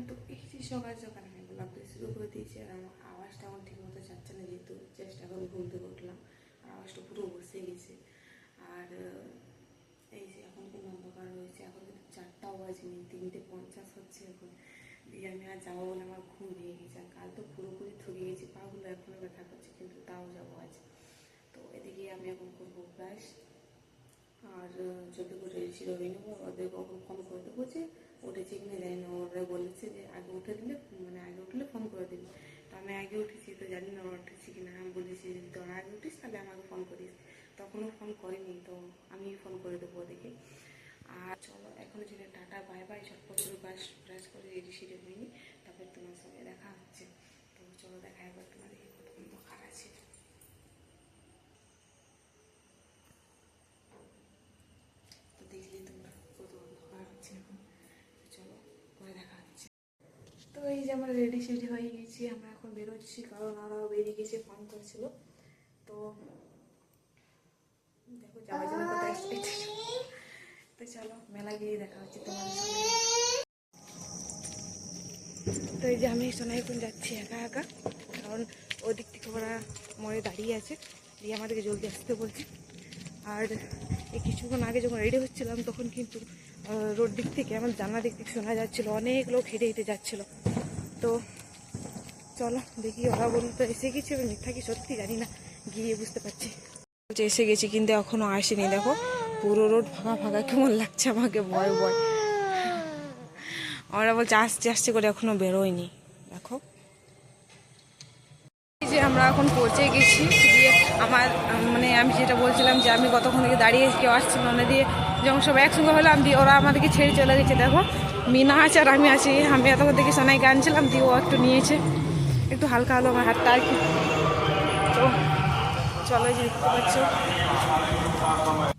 তো এই যে সকাল সকাল আমি ব্লগটা শুরু করে দিয়েছি। আর আমার আওয়াজটা এখন ঠিক মতো যাচ্ছে না, যেহেতু চেষ্টা করে ঘুম থেকে উঠলাম আর আওয়াজটা পুরো বসে গেছে। আর এই যে এখন কিন্তু অন্ধকার রয়েছে, এখন কিন্তু 4টাও বাজেনি, 3:50 হচ্ছে এখন। দিয়ে আমি আর যাবো বলে আমার ঘুম ভেঙে গেছে। আর কাল তো পুরোপুরি থকে গেছি, পাগুলো এখনও ব্যথা করছে, কিন্তু তাও যাবো আজ। তো এদিকে আমি এখন করবো ব্রাশ আর যদি করে রেডি হয়ে নেবো। ওদের কখন ফোন করে দেবো যে উঠেছে কিনা জানি না। ওরা বলেছে যে আগে উঠে দিলে, মানে আগে উঠলে ফোন করে দিবি। তো আমি আগে উঠেছি, তো জানি না ওরা উঠেছি কিনা। আমি বলেছি যদি তোরা আগে উঠিস তাহলে আমাকে ফোন করিস। তখনও ফোন করিনি, তো আমি ফোন করে দেবো ওদেরকে। আর চলো এখন যেটা টাটা বাই বাই, ঝটপট করে ব্রাশ করে রেডি হয়নি, তারপর তোমার সঙ্গে দেখা হচ্ছে। তো চলো দেখা একবার তোমাদেরকে কত অন্ধকার আছে। তো দেখলে তোমরা কত অন্ধকার হচ্ছে এখন। চলো পরে দেখা হচ্ছে। তো এই যে আমরা রেডি হয়ে গেছি, আমরা এখন বেরোচ্ছি, কারণ ওরাও বেরিয়ে গেছে, ফোন করছিল। তো দেখো যাওয়া যাবে কোথায়। তো চলো মেলা গিয়ে দেখা হচ্ছে তোমাদের সঙ্গে। তো এই যে আমি সোনাইকুঞ্জ যাচ্ছি একা একা, কারণ ওদিক থেকে ওরা মোড়ে দাঁড়িয়ে আছে, দিয়ে আমাদেরকে জলদি আসতে বলছে। আর এই কিছুক্ষণ আগে যখন রেডি হচ্ছিলাম তখন কিন্তু রোড দিক থেকে, আমার জানলা দিক থেকে শোনা যাচ্ছিলো অনেক লোক হেঁটে হেঁটে যাচ্ছিলো। তো চলো দেখি, ওরা বলতো এসে গেছি, আমি মিথ্যা কি সত্যি জানি না, গিয়ে বুঝতে পারছি। এসে গেছি কিন্তু এখনো আসেনি। দেখো পুরো রোড ফাঁকা ফাঁকা, কেমন লাগছে আমাকে, ভয় ভয়। ওরা বলছে আস্তে আস্তে করে, এখনো বেরোয়নি। দেখো এই যে আমরা এখন পৌঁছে গেছি। দিয়ে আমার মানে আমি যেটা বলছিলাম যে আমি কতক্ষণ থেকে দাঁড়িয়ে, কেউ আসছিল না, দিয়ে যখন সবাই একসঙ্গে হলাম, দিয়ে ওরা আমাদেরকে ছেড়ে চলে গেছে। দেখো মিনা আছে আর আমি আছি। আমি এতক্ষণ থেকে সোনাইকে আনছিলাম, দিয়ে ও একটু নিয়েছে, একটু হালকা হলো আমার হাতটা আর কি। তো চলো যে দেখতে পাচ্ছ।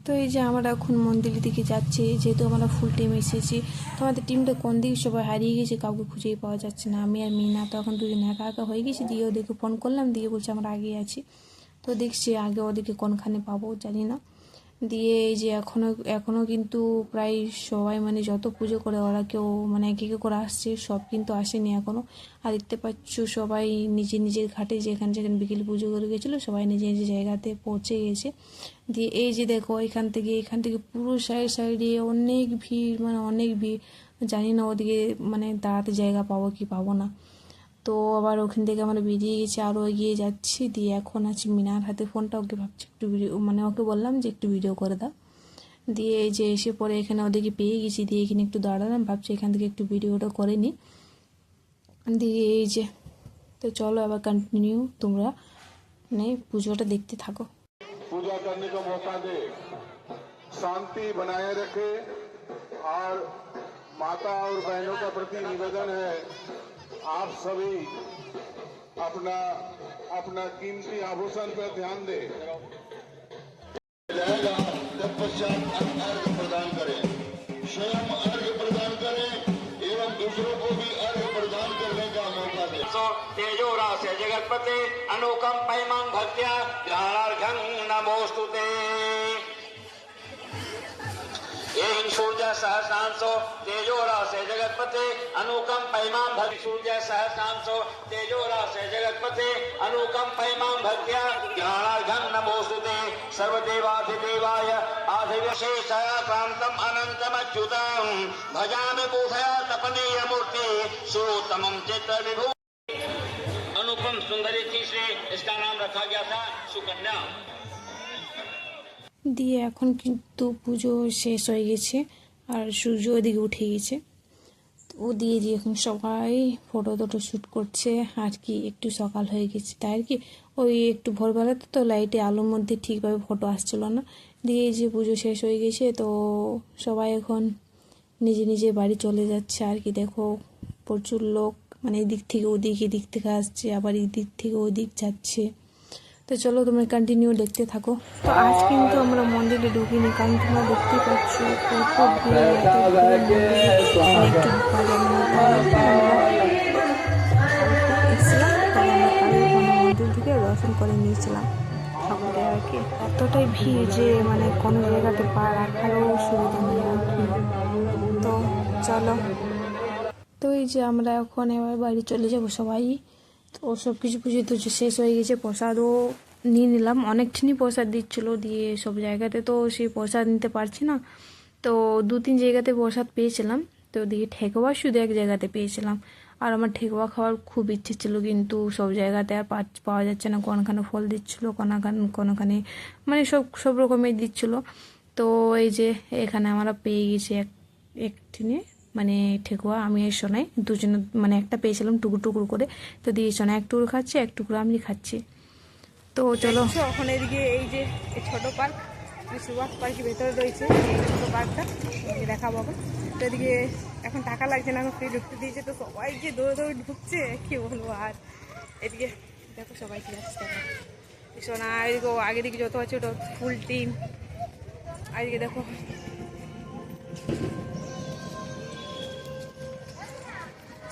তো এই যে আমরা এখন মন্দিরের দিকে যাচ্ছি, যেহেতু আমরা ফুল টিম এসেছি। তো আমাদের টিমটা কোন দিকে সবাই হারিয়ে গেছে, কাউকে খুঁজেই পাওয়া যাচ্ছে না। আমি আর মিনা তো এখন দুজন একা একা হয়ে গেছি। দিয়ে ওদেরকে ফোন করলাম, দিয়ে বলছে আমরা আগে আছি। তো দেখছি আগে ওদেরকে কোনখানে পাবো জানি না। দিয়ে এই যে এখনও কিন্তু প্রায় সবাই, মানে যত পুজো করে ওরা কেউ মানে একে একে করে আসছে, সব কিন্তু আসেনি এখনও। আর দেখতে পাচ্ছ সবাই নিজের নিজের ঘাটে, যেখানে যেখানে বিকেল পুজো করে গেছিলো, সবাই নিজের নিজের জায়গাতে পৌঁছে গেছে। দিয়ে এই যে দেখো এখান থেকে পুরো সাইডে অনেক ভিড়, মানে অনেক ভিড়। জানি না ওদিকে মানে দাঁড়াতে জায়গা পাবো কি পাবো না। তো আবার ওখান থেকে আমরা বেরিয়ে গেছি, আরও এগিয়ে যাচ্ছি। দিয়ে এখন আছি মিনার হাতে ফোনটা, ওকে ভাবছি একটু ভিডিও, মানে ওকে বললাম যে একটু ভিডিও করে দাও। দিয়ে এই যে এসে পরে এখানে ওদেরকে পেয়ে গেছি, দিয়ে এখানে একটু দাঁড়ালাম, ভাবছি এখান থেকে একটু ভিডিওটা করে নিই। দিয়ে এই যে, তো চলো আবার কন্টিনিউ, তোমরা মানে পুজোটা দেখতে থাকো। पूजा करने का मौका दे, शांति बनाए रखे। और माता और बहनों का प्रति निवेदन है, आप सभी अपना अपना कीमती आभूषण पर ध्यान दें। तत्पश्चात अर्घ प्रदान करें, स्वयं अर्घ प्रदान करें एवं दूसरों को भी अर्घ प्रदान करने का मौका दें। तेजोरा से जगतपते अनुकम पैमां भक्त्या ग्रहणार्घं नमोस्तुते। सूर्य सहस्रांशो तेजोरा से जगतपते अनुकम पैमां भक्ति। सूर्य सहस्रांशो तेजोरा से जगतपते अनुकम पैमां भक्त्या ज्ञानार्घं नमोस्तुते। सर्वदेवाधिदेवाय आधिविशेष प्रांतम अनंतमच्युतम भजामि पूषया तपनीय मूर्ति सुतमं चित्र विभू। अनुपम सुंदरी थी, इसलिए इसका नाम रखा गया था सुकन्या। দিয়ে এখন কিন্তু পুজো শেষ হয়ে গেছে, আর সূর্য ওদিকে উঠে গেছে। ও দিয়ে এখন সবাই ফটো শ্যুট করছে আর কি। একটু সকাল হয়ে গেছে তাই আর কি, ওই একটু ভোরবেলাতে তো লাইটে আলোর মধ্যে ঠিকভাবে ফটো আসছিল না। দিয়ে যে পুজো শেষ হয়ে গেছে, তো সবাই এখন নিজে নিজে বাড়ি চলে যাচ্ছে আর কি। দেখো প্রচুর লোক, মানে এদিক থেকে ওদিক, এদিক থেকে আসছে, আবার এদিক থেকে ওদিক যাচ্ছে। তো চলো তোমরা কন্টিনিউ দেখতে থাকো। তো আজ কিন্তু আমরা মন্দিরে ঢুকিনি, কারণ তোমরা দেখতে পাচ্ছ মন্দির থেকে দর্শন করে নিয়েছিলাম ঠাকুরের আর কি। এতটাই ভিড় যে মানে কোনো জায়গাতে পা রাখারও সুবিধা নেই আর কি। তো চলো তো এই যে আমরা এখন এবার বাড়ি চলে যাব সবাই। তো সব কিছু পুজো তো শেষ হয়ে গেছে, প্রসাদও নিয়ে নিলাম। অনেকখানি প্রসাদ দিচ্ছিলো, দিয়ে সব জায়গাতে তো সেই প্রসাদ নিতে পারছি না, তো 2-3 জায়গাতে প্রসাদ পেয়েছিলাম। তো দিয়ে ঠেকুয়া শুধু এক জায়গাতে পেয়েছিলাম, আর আমার ঠেকুয়া খাওয়ার খুব ইচ্ছে ছিল, কিন্তু সব জায়গাতে আর পাওয়া যাচ্ছে না। কোনখানে ফল দিচ্ছিলো, কোনখানে মানে সব রকমের দিচ্ছিলো। তো এই যে এখানে আমরা পেয়ে গেছি একটিনে মানে ঠেকুয়া। আমি এই সোনাই দুজনে মানে একটা পেয়েছিলাম টুকরো টুকরো করে। তো দিয়ে সোনা এক টুকরো খাচ্ছে, এক টুকরো আমি খাচ্ছি। তো চলো এখন এদিকে এই যে ছোট পার্ক, সুভাষ পার্কের ভেতরে রয়েছে এই ছোটো পার্কটা, দেখাবো। তো এদিকে এখন টাকা লাগছে না, এখন ফ্রি ঢুকতে দিয়েছে। তো সবাই যে দৌড়ে দৌড়ে ঢুকছে কি বলবো। আর এদিকে দেখো সবাই কি যাচ্ছে, দেখো সোনা এদিকে আগে দিকে যত আছে ওটা ফুল টিম। আর এদিকে দেখো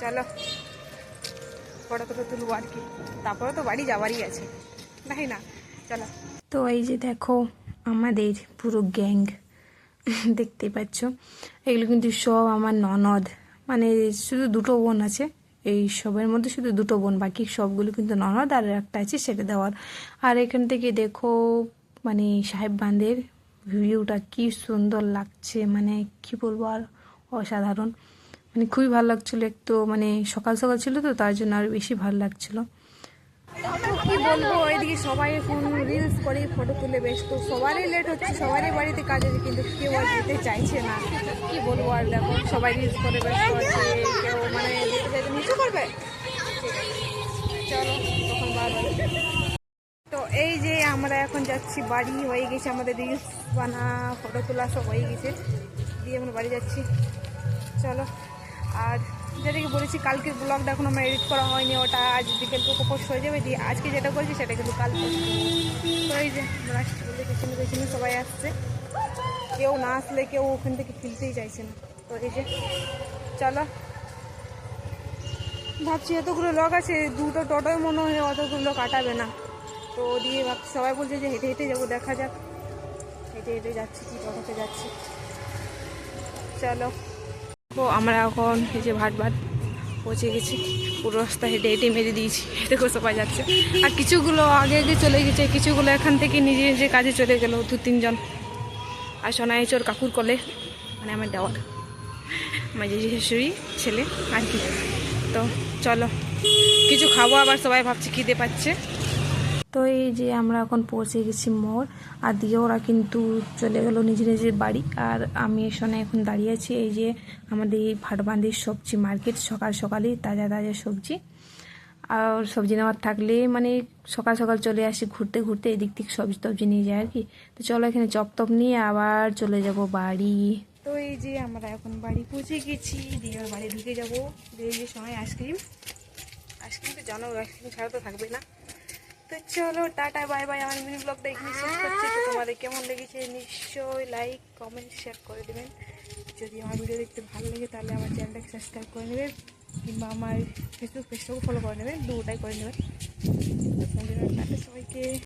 চলো ফটো তুলবো আর কি, তারপরে তো বাড়ি যাওয়ারই আছে, তাই না? চলো। তো এই যে দেখো আমাদের পুরো গ্যাং দেখতে পাচ্ছ, এগুলো কিন্তু সব আমার ননদ, মানে শুধু 2টো বোন আছে এই সবের মধ্যে, শুধু 2টো বোন, বাকি সবগুলো কিন্তু ননদ, আর একটা আছে সেটা দেওয়ার। আর এখান থেকে দেখো মানে সাহেব বাঁধের ভিউটা কি সুন্দর লাগছে, মানে কি বলবো আর অসাধারণ, মানে খুবই ভালো লাগছিলো। একটু মানে সকাল সকাল ছিল তো তার জন্য আরও বেশি ভালো লাগছিলো। কি বলবো, ওইদিকে সবাই এখন রিলস করে ফটো তুলে ব্যস্ত, সবারই লেট হচ্ছে, সবারই বাড়িতে কাজ আছে, কিন্তু কেউ আর যেতে চাইছে না। কি বলবো আর, দেখো সবাই রিলস করে ব্যস্ত আছে, কেউ মানে যেতে চাইতে নিচে করবে। চলো তখন বার হবে। তো এই যে আমরা এখন যাচ্ছি বাড়ি, হয়ে গেছে আমাদের রিলস বানা ফটো তোলা সব হয়ে গেছে, দিয়ে আমরা বাড়ি যাচ্ছি। চলো। আর যেটাকে বলেছি কালকের ব্লগটা এখন আমার এডিট করা হয়নি, ওটা আজ বিকেল তো পোস্ট হয়ে যাবে। দিয়ে আজকে যেটা করেছি সেটা কিন্তু কাল পোস্ট করবো। তো এই যে বলে পেছনে পেছনে সবাই আসছে, কেউ না আসলে কেউ ওখান থেকে ফিরতেই চাইছে না। তো এই যে চলো, ভাবছি এতগুলো লোক আছে, 2টো টোটোয় মনে হয় অতগুলো লোক কাটাবে না। তো দিয়ে ভাবছি সবাই বলছে যে হেঁটে হেঁটে যাবো, দেখা যাক হেঁটে হেঁটে যাচ্ছি কি টোটোতে যাচ্ছি। চলো। তো আমরা এখন এই যে ভাট পৌঁছে গেছি, পুরো রাস্তা হেঁটে হেঁটে মেরে দিয়েছি, দেখো সবাই যাচ্ছে। আর কিছুগুলো আগে আগে চলে গেছে, কিছুগুলো এখান থেকে নিজে নিজে কাজে চলে গেল 2-3 জন। আর সোনাই চোর কাকুর কোলে, মানে আমার দেওয়ার আমার যে শাশুড়ি ছেলে আর কি। তো চলো কিছু খাবো, আবার সবাই ভাবছে খিদে পাচ্ছে। তো এই যে আমরা এখন পৌঁছে গেছি মোড়, আর দিয়ে ওরা কিন্তু চলে গেল নিজের নিজের বাড়ি, আর আমি এখানে এখন দাঁড়িয়ে আছি। এই যে আমাদের এই ভাটবান্ধির সবজি মার্কেট, সকাল সকালই তাজা তাজা সবজি। আর সবজি নেওয়ার থাকলে মানে সকাল সকাল চলে আসি ঘুরতে ঘুরতে, এদিক থেকে সবজি টবজি নিয়ে যায় আর কি। তো চলো এখানে চপ টপ নিয়ে আবার চলে যাব বাড়ি। তো এই যে আমরা এখন বাড়ি পৌঁছে গেছি, দিয়ে বাড়ি ঢুকে যাবো। এই যে সময় আইসক্রিম তো জানো, আইসক্রিম ছাড়া তো থাকবে না। তো চলো টাটা বাই বাই, আমার মিনি ব্লগটা এখানে শেষ করছি। তো তোমাদের কেমন লেগেছে নিশ্চয়ই লাইক কমেন্ট শেয়ার করে দেবেন। যদি আমার ভিডিও দেখতে ভালো লাগে তাহলে আমার চ্যানেলটাকে সাবস্ক্রাইব করে নেবেন, কিংবা আমার ফেসবুক পেজটাকে ফলো করে নেবেন, দুটাই করে নেবেন। সবাইকে।